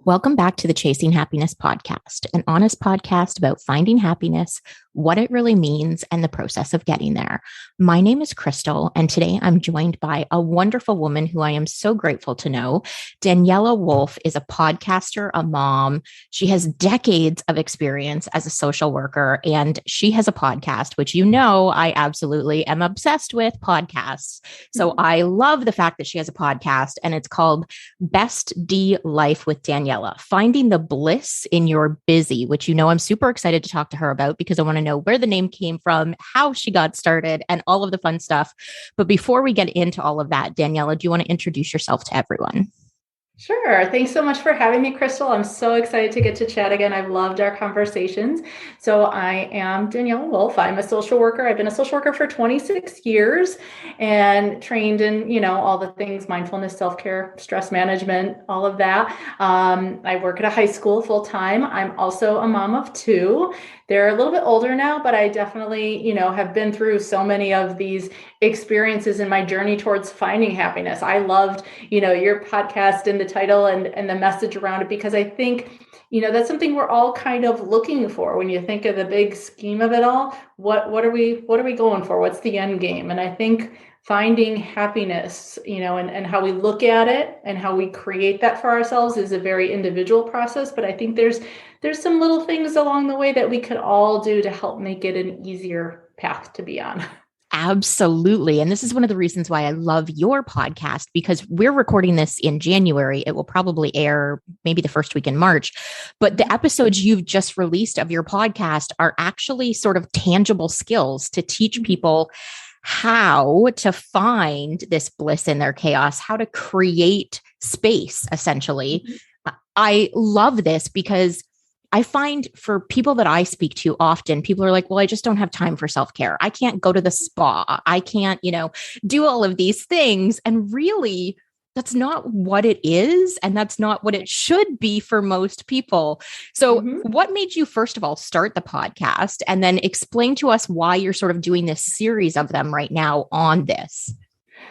Welcome back to the Chasing Happiness podcast, an honest podcast about finding happiness, what it really means, and the process of getting there. My name is Crystal, and today I'm joined by a wonderful woman who I am so grateful to know. Daniela Wolfe is a podcaster, a mom. She has decades of experience as a social worker, and she has a podcast, which you know I absolutely am obsessed with podcasts. So I love the fact that she has a podcast, and it's called Best D Life with Daniela. Finding the bliss in your busy, which you know I'm super excited to talk to her about because I want to know where the name came from, how she got started, and all of the fun stuff. But before we get into all of that, Daniela, do you want to introduce yourself to everyone? Sure. Thanks so much for having me, Crystal. I'm so excited to get to chat again. I've loved our conversations. So I am Daniela Wolfe. I'm a social worker. I've been a social worker for 26 years and trained in, all the things, mindfulness, self-care, stress management, all of that. I work at a high school full time. I'm also a mom of two. They're a little bit older now, but I definitely, have been through so many of these experiences in my journey towards finding happiness. I loved, your podcast and the title and the message around it, because I think, that's something we're all kind of looking for. When you think of the big scheme of it all, what are we going for? What's the end game? And I think finding happiness, and how we look at it and how we create that for ourselves is a very individual process. But I think there's some little things along the way that we could all do to help make it an easier path to be on. Absolutely. And this is one of the reasons why I love your podcast, because we're recording this in January. It will probably air maybe the first week in March. But the episodes you've just released of your podcast are actually sort of tangible skills to teach people how to find this bliss in their chaos, how to create space, essentially. I love this because I find for people that I speak to often, people are like, well, I just don't have time for self-care. I can't go to the spa. I can't, do all of these things. And really, that's not what it is. And that's not what it should be for most people. So what made you, first of all, start the podcast, and then explain to us why you're sort of doing this series of them right now on this?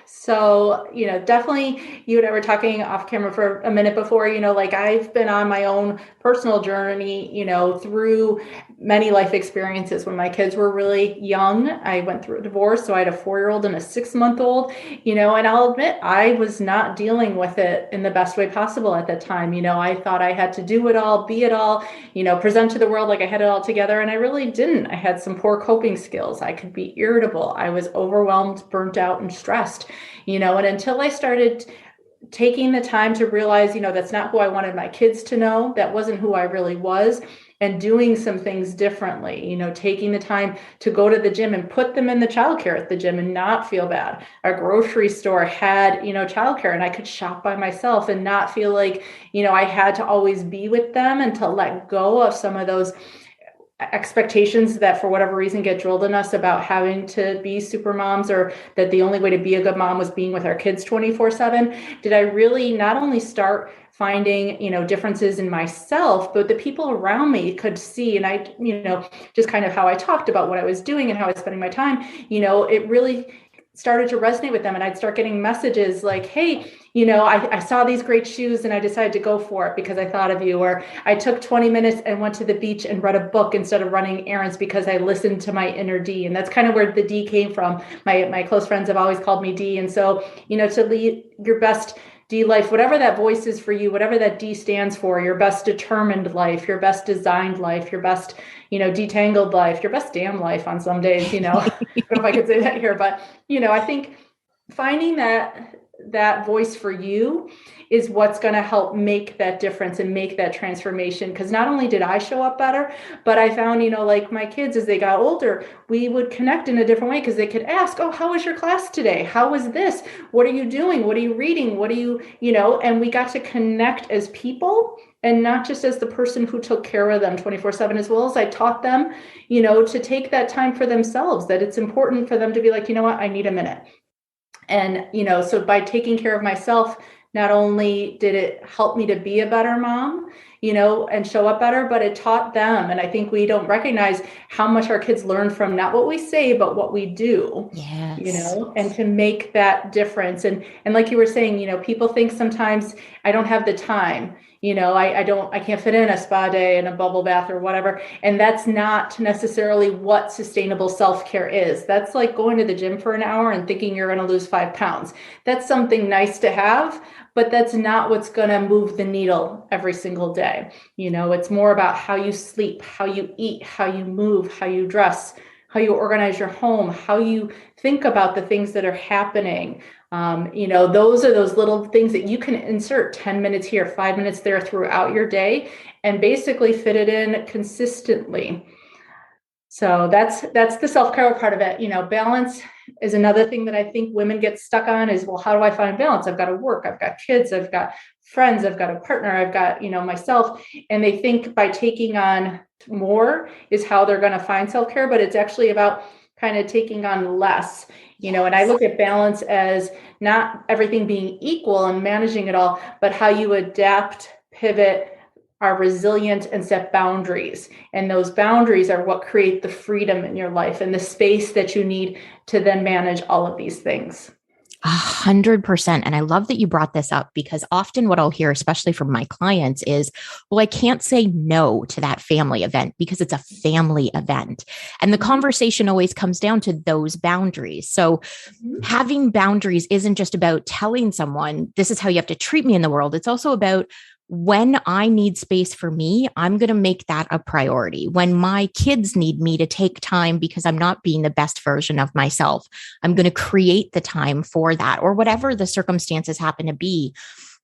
So, definitely you and I were talking off camera for a minute before, I've been on my own personal journey, through many life experiences. When my kids were really young, I went through a divorce. So I had a 4-year-old and a 6-month-old, and I'll admit I was not dealing with it in the best way possible at that time. I thought I had to do it all, be it all, present to the world like I had it all together. And I really didn't. I had some poor coping skills. I could be irritable. I was overwhelmed, burnt out, and stressed. And until I started taking the time to realize, that's not who I wanted my kids to know, that wasn't who I really was, and doing some things differently, taking the time to go to the gym and put them in the childcare at the gym and not feel bad. Our grocery store had, childcare, and I could shop by myself and not feel like, I had to always be with them, and to let go of some of those expectations that for whatever reason get drilled in us about having to be super moms, or that the only way to be a good mom was being with our kids 24/7. Did I really not only start finding, differences in myself, but the people around me could see, and I, just kind of how I talked about what I was doing and how I was spending my time, it really started to resonate with them. And I'd start getting messages like, hey, I saw these great shoes and I decided to go for it because I thought of you. Or I took 20 minutes and went to the beach and read a book instead of running errands because I listened to my inner D. And that's kind of where the D came from. My close friends have always called me D. And so, to lead your best D life, whatever that voice is for you, whatever that D stands for, your best determined life, your best designed life, your best, detangled life, your best damn life on some days, I don't know if I could say that here, but, I think finding that voice for you is what's going to help make that difference and make that transformation. Because not only did I show up better, but I found, like my kids, as they got older, we would connect in a different way, because they could ask, oh, how was your class today? How was this? What are you doing? What are you reading? What are you, and we got to connect as people, and not just as the person who took care of them 24/7, as well as I taught them, to take that time for themselves, that it's important for them to be like, what, I need a minute. And, so by taking care of myself, not only did it help me to be a better mom, and show up better, but it taught them. And I think we don't recognize how much our kids learn from not what we say, but what we do, Yes. and to make that difference. And like you were saying, people think sometimes I don't have the time, I can't fit in a spa day and a bubble bath or whatever. And that's not necessarily what sustainable self-care is. That's like going to the gym for an hour and thinking you're going to lose 5 pounds. That's something nice to have, but that's not what's going to move the needle every single day. It's more about how you sleep, how you eat, how you move, how you dress, how you organize your home, how you think about the things that are happening. Those are those little things that you can insert 10 minutes here, 5 minutes there throughout your day and basically fit it in consistently. So that's the self-care part of it. Balance is another thing that I think women get stuck on is, well, how do I find balance? I've got to work, I've got kids, I've got friends, I've got a partner, I've got, myself. And they think by taking on more is how they're going to find self-care, but it's actually about kind of taking on less. And I look at balance as not everything being equal and managing it all, but how you adapt, pivot, are resilient, and set boundaries. And those boundaries are what create the freedom in your life and the space that you need to then manage all of these things. 100%. And I love that you brought this up because often what I'll hear, especially from my clients, is, well, I can't say no to that family event because it's a family event. And the conversation always comes down to those boundaries. So having boundaries isn't just about telling someone, this is how you have to treat me in the world. It's also about when I need space for me, I'm going to make that a priority. When my kids need me to take time because I'm not being the best version of myself, I'm going to create the time for that, or whatever the circumstances happen to be.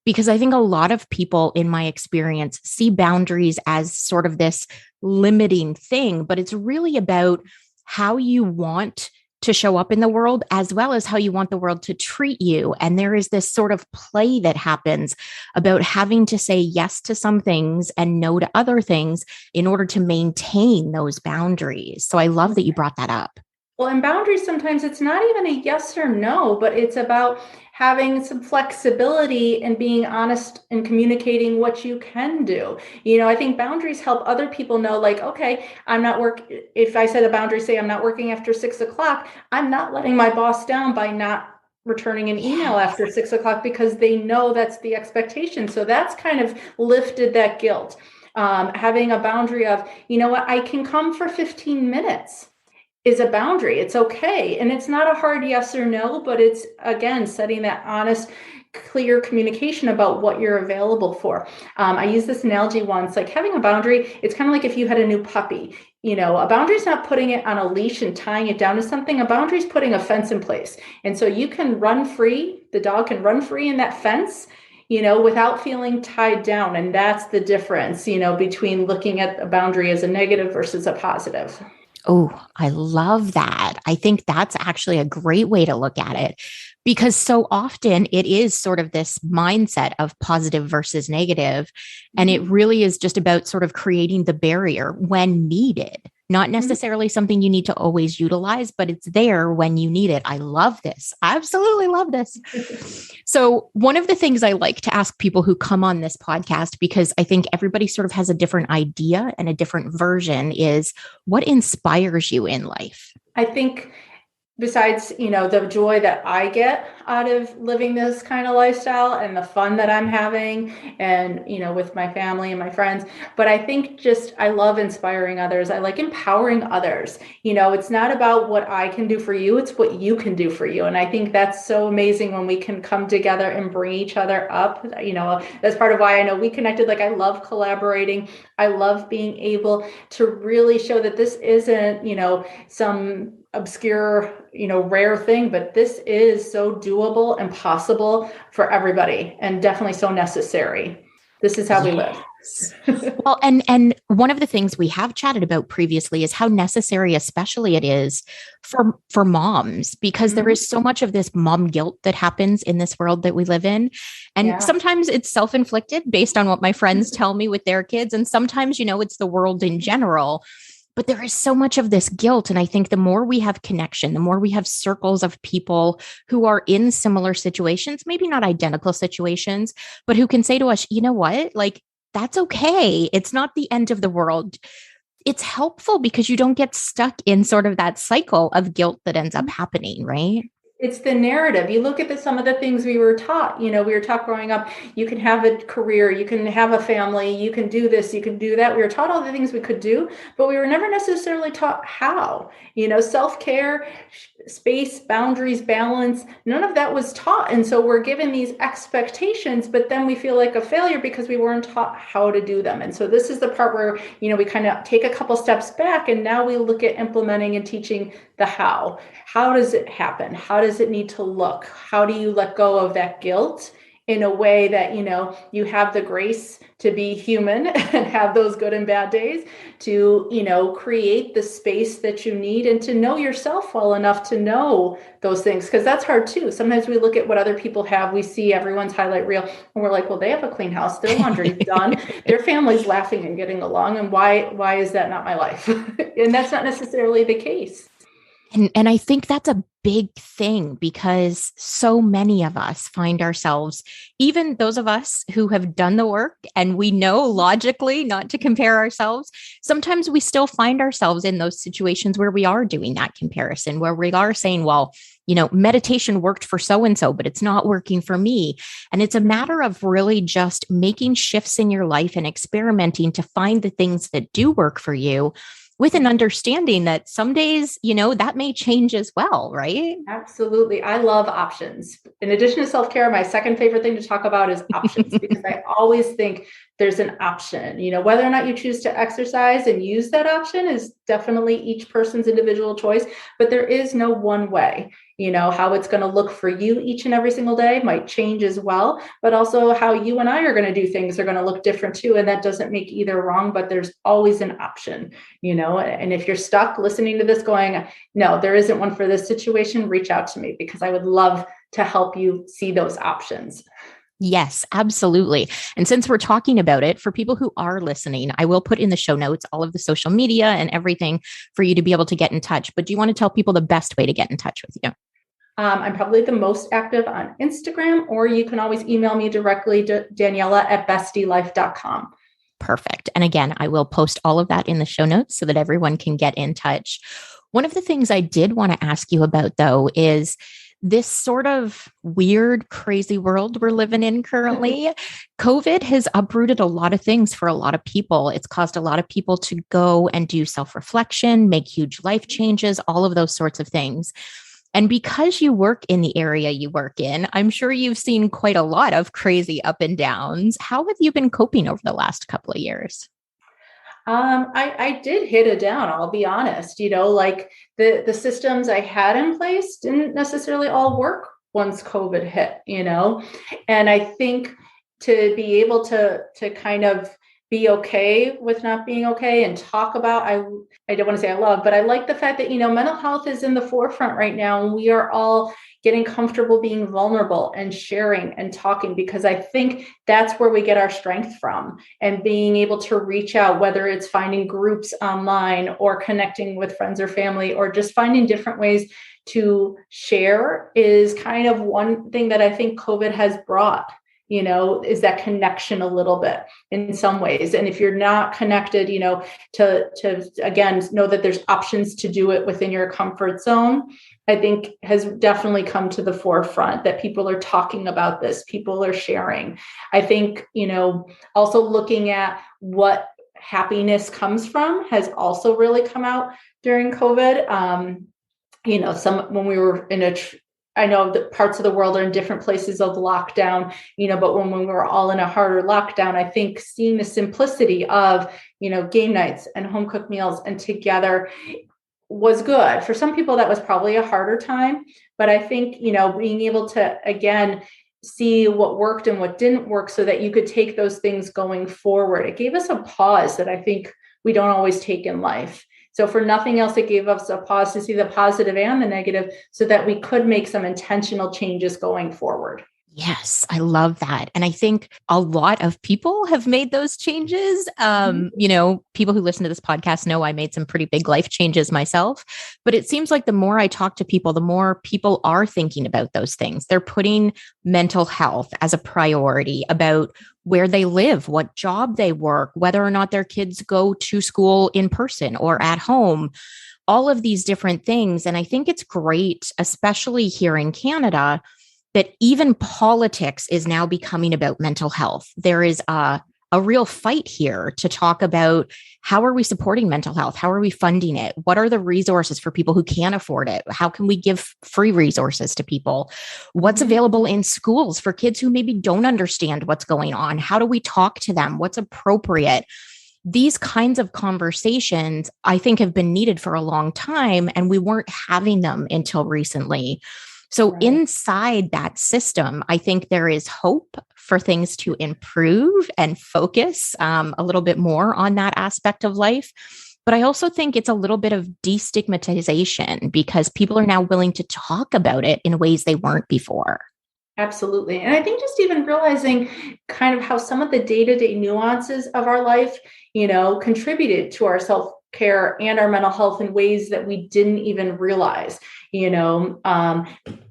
Because I think a lot of people, in my experience, see boundaries as sort of this limiting thing, but it's really about how you want to show up in the world, as well as how you want the world to treat you. And there is this sort of play that happens about having to say yes to some things and no to other things in order to maintain those boundaries. So I love that you brought that up. Well, and boundaries, sometimes it's not even a yes or no, but it's about having some flexibility and being honest and communicating what you can do. I think boundaries help other people know, like, okay, if I set a boundary, say I'm not working after 6 o'clock, I'm not letting my boss down by not returning an email after 6 o'clock, because they know that's the expectation. So that's kind of lifted that guilt. Having a boundary of, what, I can come for 15 minutes. Is a boundary. It's okay. And it's not a hard yes or no, but it's, again, setting that honest, clear communication about what you're available for. I use this analogy once, like having a boundary, it's kind of like if you had a new puppy. A boundary is not putting it on a leash and tying it down to something. A boundary is putting a fence in place. And so you can run free, the dog can run free in that fence, without feeling tied down. And that's the difference, between looking at a boundary as a negative versus a positive. Oh, I love that. I think that's actually a great way to look at it, because so often it is sort of this mindset of positive versus negative. And it really is just about sort of creating the barrier when needed, not necessarily something you need to always utilize, but it's there when you need it. I love this. I absolutely love this. So one of the things I like to ask people who come on this podcast, because I think everybody sort of has a different idea and a different version, is what inspires you in life? I think besides, the joy that I get out of living this kind of lifestyle and the fun that I'm having and, with my family and my friends, but I think I love inspiring others. I like empowering others. It's not about what I can do for you, it's what you can do for you. And I think that's so amazing when we can come together and bring each other up. That's part of why I know we connected. Like, I love collaborating. I love being able to really show that this isn't, some obscure, rare thing, but this is so doable and possible for everybody, and definitely so necessary. This is how we live. Well, and one of the things we have chatted about previously is how necessary, especially it is for moms, because there is so much of this mom guilt that happens in this world that we live in. And sometimes it's self-inflicted based on what my friends tell me with their kids. And sometimes, it's the world in general. But there is so much of this guilt. And I think the more we have connection, the more we have circles of people who are in similar situations, maybe not identical situations, but who can say to us, you know what, like, that's okay. It's not the end of the world. It's helpful because you don't get stuck in sort of that cycle of guilt that ends up happening, right? It's the narrative. You look at some of the things we were taught, we were taught growing up, you can have a career, you can have a family, you can do this, you can do that. We were taught all the things we could do, but we were never necessarily taught how, self-care, space, boundaries, balance, none of that was taught. And so we're given these expectations, but then we feel like a failure because we weren't taught how to do them. And so this is the part where, we kind of take a couple steps back, and now we look at implementing and teaching the how. How does it happen? How does it need to look? How do you let go of that guilt in a way that, you have the grace to be human and have those good and bad days, to, create the space that you need and to know yourself well enough to know those things. Because that's hard too. Sometimes we look at what other people have, we see everyone's highlight reel, and we're like, well, they have a clean house, their laundry's done, their family's laughing and getting along. And why is that not my life? And that's not necessarily the case. And I think that's a big thing, because so many of us find ourselves, even those of us who have done the work and we know logically not to compare ourselves, sometimes we still find ourselves in those situations where we are doing that comparison, where we are saying, well, meditation worked for so-and-so, but it's not working for me. And it's a matter of really just making shifts in your life and experimenting to find the things that do work for you, with an understanding that some days, that may change as well, right? Absolutely. I love options. In addition to self-care, my second favorite thing to talk about is options, because I always think there's an option. Whether or not you choose to exercise and use that option is definitely each person's individual choice, but there is no one way. How it's going to look for you each and every single day might change as well, but also how you and I are going to do things are going to look different too. And that doesn't make either wrong, but there's always an option, and if you're stuck listening to this going, no, there isn't one for this situation, reach out to me, because I would love to help you see those options. Yes, absolutely. And since we're talking about it, for people who are listening, I will put in the show notes all of the social media and everything for you to be able to get in touch. But do you want to tell people the best way to get in touch with you? I'm probably the most active on Instagram, or you can always email me directly to Daniela@bestielife.com. Perfect. And again, I will post all of that in the show notes so that everyone can get in touch. One of the things I did want to ask you about, though, is this sort of weird, crazy world we're living in currently. COVID has uprooted a lot of things for a lot of people. It's caused a lot of people to go and do self-reflection, make huge life changes, all of those sorts of things. And because you work in the area you work in, I'm sure you've seen quite a lot of crazy up and downs. How have you been coping over the last couple of years? I did hit it down, I'll be honest, like the systems I had in place didn't necessarily all work once COVID hit, and I think to be able to kind of be okay with not being okay and talk about, I don't want to say I love, but I like the fact that, mental health is in the forefront right now, and we are all getting comfortable being vulnerable and sharing and talking, because I think that's where we get our strength from, and being able to reach out, whether it's finding groups online or connecting with friends or family, or just finding different ways to share, is kind of one thing that I think COVID has brought, is that connection a little bit in some ways. And if you're not connected, to again, know that there's options to do it within your comfort zone, I think has definitely come to the forefront, that people are talking about this, people are sharing. I think, also looking at what happiness comes from has also really come out during COVID. When we were in I know that parts of the world are in different places of lockdown, but when we were all in a harder lockdown, I think seeing the simplicity of, game nights and home cooked meals and together was good. For some people, that was probably a harder time, but I think, being able to, again, see what worked and what didn't work so that you could take those things going forward. It gave us a pause that I think we don't always take in life. So for nothing else, it gave us a pause to see the positive and the negative so that we could make some intentional changes going forward. Yes, I love that. And I think a lot of people have made those changes. People who listen to this podcast know I made some pretty big life changes myself. But it seems like the more I talk to people, the more people are thinking about those things. They're putting mental health as a priority, about where they live, what job they work, whether or not their kids go to school in person or at home. all of these different things. And I think it's great, especially here in Canada, that even politics is now becoming about mental health. There is a real fight here to talk about how are we supporting mental health? How are we funding it? What are the resources for people who can't afford it? How can we give free resources to people? What's available in schools for kids who maybe don't understand what's going on? How do we talk to them? What's appropriate? These kinds of conversations, I think, have been needed for a long time, and we weren't having them until recently. So inside that system, I think there is hope for things to improve and focus a little bit more on that aspect of life. But I also think it's a little bit of destigmatization because people are now willing to talk about it in ways they weren't before. Absolutely. And I think just even realizing kind of how some of the day-to-day nuances of our life, contributed to our self-care and our mental health in ways that we didn't even realize,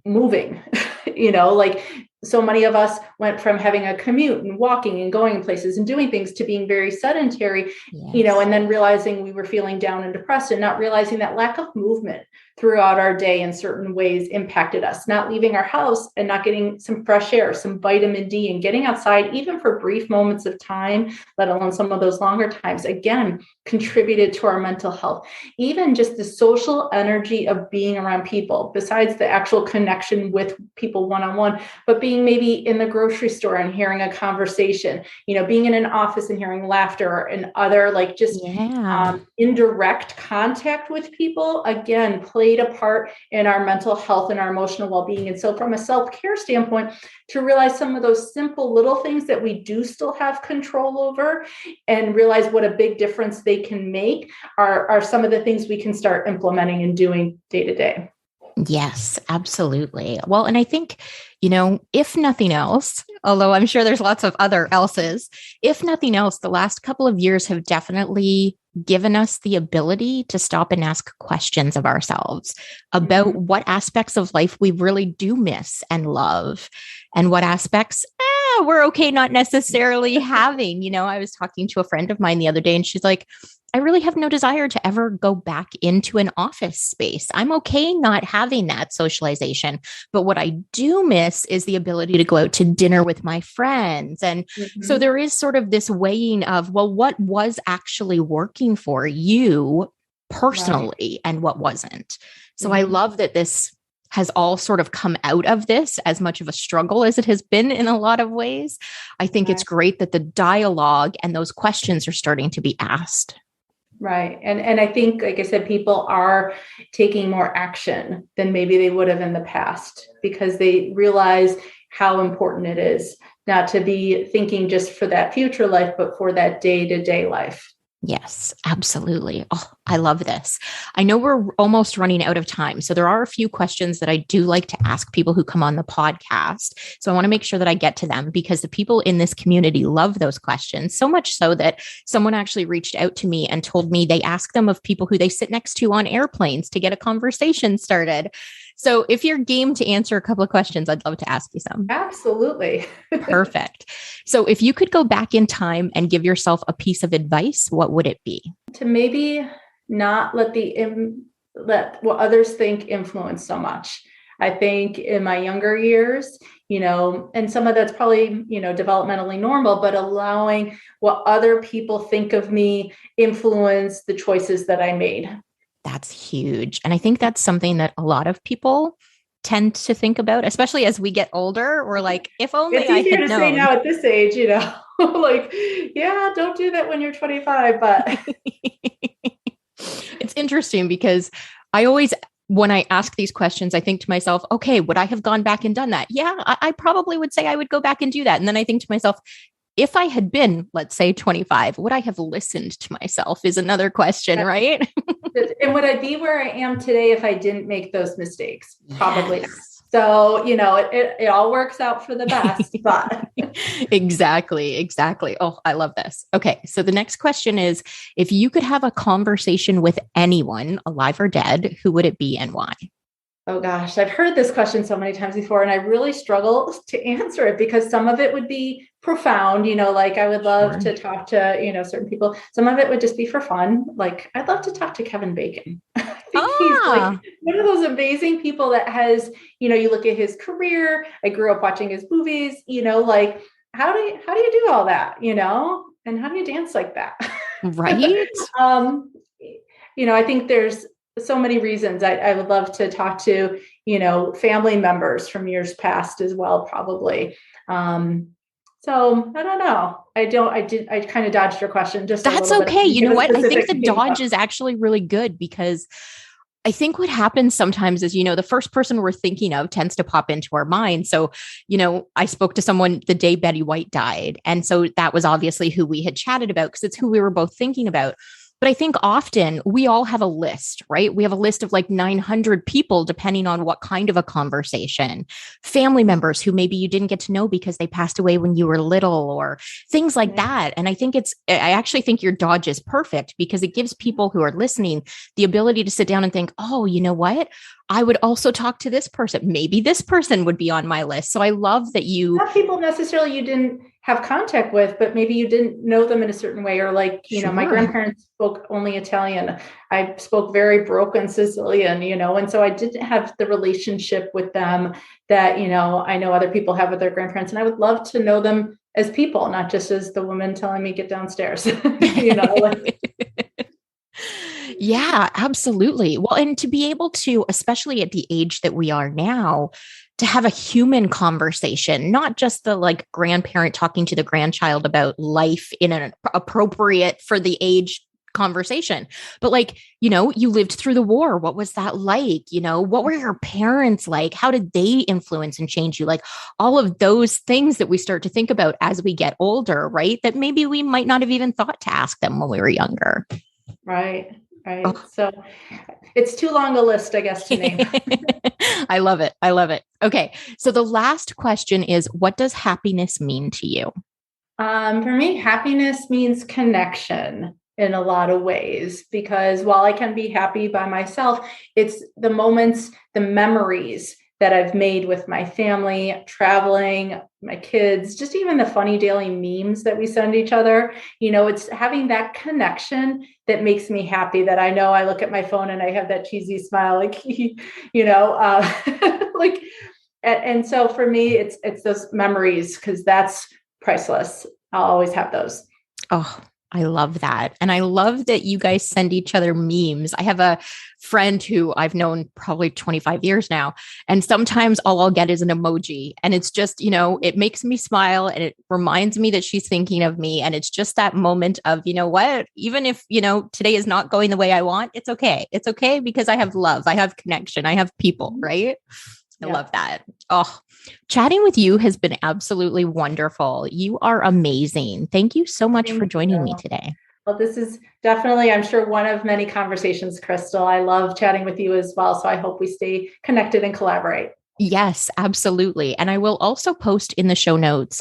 moving, like so many of us went from having a commute and walking and going places and doing things to being very sedentary, and then realizing we were feeling down and depressed and not realizing that lack of movement throughout our day in certain ways impacted us, not leaving our house and not getting some fresh air, some vitamin D, and getting outside, even for brief moments of time, let alone some of those longer times, again, contributed to our mental health. Even just the social energy of being around people, besides the actual connection with people one-on-one, but being maybe in the grocery store and hearing a conversation, being in an office and hearing laughter and other indirect contact with people, again, played a part in our mental health and our emotional well-being. And so from a self-care standpoint, to realize some of those simple little things that we do still have control over and realize what a big difference they can make are some of the things we can start implementing and doing day to day. Yes, absolutely. Well, and I think, if nothing else, although I'm sure there's lots of other else's, if nothing else, the last couple of years have definitely given us the ability to stop and ask questions of ourselves about what aspects of life we really do miss and love, and what aspects we're okay not necessarily having. I was talking to a friend of mine the other day, and she's like, I really have no desire to ever go back into an office space. I'm okay not having that socialization. But what I do miss is the ability to go out to dinner with my friends. And so there is sort of this weighing of, well, what was actually working for you personally and what wasn't? So I love that this has all sort of come out of this, as much of a struggle as it has been in a lot of ways. I think it's great that the dialogue and those questions are starting to be asked. Right. And I think, like I said, people are taking more action than maybe they would have in the past because they realize how important it is not to be thinking just for that future life, but for that day-to-day life. Yes, absolutely. Oh, I love this. I know we're almost running out of time. So there are a few questions that I do like to ask people who come on the podcast. So I want to make sure that I get to them because the people in this community love those questions, so much so that someone actually reached out to me and told me they ask them of people who they sit next to on airplanes to get a conversation started. So if you're game to answer a couple of questions, I'd love to ask you some. Absolutely. Perfect. So if you could go back in time and give yourself a piece of advice, what would it be? To maybe not let what others think influence so much. I think in my younger years, and some of that's probably, developmentally normal, but allowing what other people think of me influence the choices that I made. That's huge. And I think that's something that a lot of people tend to think about, especially as we get older. We're like, if only it's easier I had to known. say now at this age, like, yeah, don't do that when you're 25. But it's interesting because I always, when I ask these questions, I think to myself, okay, would I have gone back and done that? Yeah, I probably would say I would go back and do that. And then I think to myself, if I had been, let's say 25, would I have listened to myself is another question, right? And would I be where I am today if I didn't make those mistakes? Probably. Yes. So, it all works out for the best, but. Exactly. Oh, I love this. Okay. So the next question is, if you could have a conversation with anyone, alive or dead, who would it be and why? Oh gosh, I've heard this question so many times before, and I really struggle to answer it because some of it would be profound, like I would love Sure. to talk to, certain people. Some of it would just be for fun. Like I'd love to talk to Kevin Bacon. I think he's like Ah, one of those amazing people that has, you look at his career. I grew up watching his movies, like how do you do all that, and how do you dance like that? right. um, I think there's so many reasons. I would love to talk to, family members from years past as well, probably. So I don't know. I kind of dodged your question just a That's little bit. I okay. didn't You give know a what? I think specific the name. dodge is actually really good because I think what happens sometimes is, the first person we're thinking of tends to pop into our mind. So, I spoke to someone the day Betty White died. And so that was obviously who we had chatted about because it's who we were both thinking about. But I think often we all have a list, right? We have a list of like 900 people, depending on what kind of a conversation, family members who maybe you didn't get to know because they passed away when you were little or things like Yeah. that. And I actually think your dodge is perfect because it gives people who are listening the ability to sit down and think, oh, you know what? I would also talk to this person. Maybe this person would be on my list. So I love that you. Not people necessarily you didn't have contact with, but maybe you didn't know them in a certain way, or like, my Sure. grandparents spoke only Italian. I spoke very broken Sicilian, and so I didn't have the relationship with them that, I know other people have with their grandparents. And I would love to know them as people, not just as the woman telling me get downstairs, like. Yeah, absolutely. Well, and to be able to, especially at the age that we are now, to have a human conversation, not just the like grandparent talking to the grandchild about life in an appropriate for the age conversation, but like, you lived through the war. What was that like? What were your parents like? How did they influence and change you? Like all of those things that we start to think about as we get older, right? That maybe we might not have even thought to ask them when we were younger. Right. Right. Oh. So it's too long a list, I guess, to name. I love it. I love it. Okay. So the last question is, what does happiness mean to you? For me, happiness means connection in a lot of ways because while I can be happy by myself, it's the moments, the memories that I've made with my family, traveling, my kids, just even the funny daily memes that we send each other. It's having that connection that makes me happy that I know I look at my phone and I have that cheesy smile, like, like, and so for me, it's those memories because that's priceless. I'll always have those. Oh, I love that. And I love that you guys send each other memes. I have a friend who I've known probably 25 years now. And sometimes all I'll get is an emoji. And it's just, it makes me smile and it reminds me that she's thinking of me. And it's just that moment of, you know what, even if, today is not going the way I want, it's okay. It's okay because I have love, I have connection, I have people, right? I Yeah. love that. Oh, chatting with you has been absolutely wonderful. You are amazing. Thank you so much for Thank joining me you. today. Well, this is definitely, I'm sure, one of many conversations, Crystal. I love chatting with you as well. So I hope we stay connected and collaborate. Yes, absolutely. And I will also post in the show notes,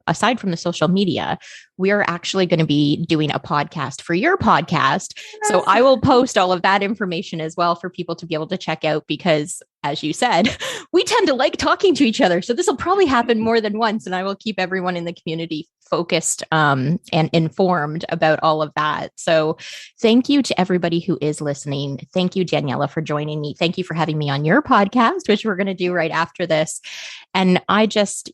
aside from the social media, we are actually going to be doing a podcast for your podcast. So I Yes. will post all of that information as well for people to be able to check out because, as you said, we tend to like talking to each other. So this will probably happen more than once. And I will keep everyone in the community focused and informed about all of that. So thank you to everybody who is listening. Thank you, Daniela, for joining me. Thank you for having me on your podcast, which we're going to do right after this. And I just,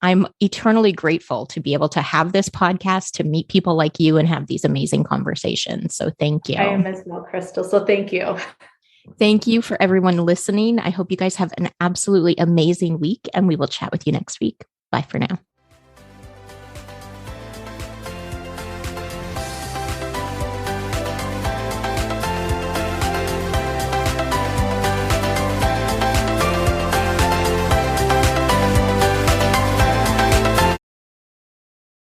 I'm eternally grateful to be able to have this podcast, to meet people like you and have these amazing conversations. So thank I you. am as well, Crystal. So thank you. Thank you for everyone listening. I hope you guys have an absolutely amazing week and we will chat with you next week. Bye for now.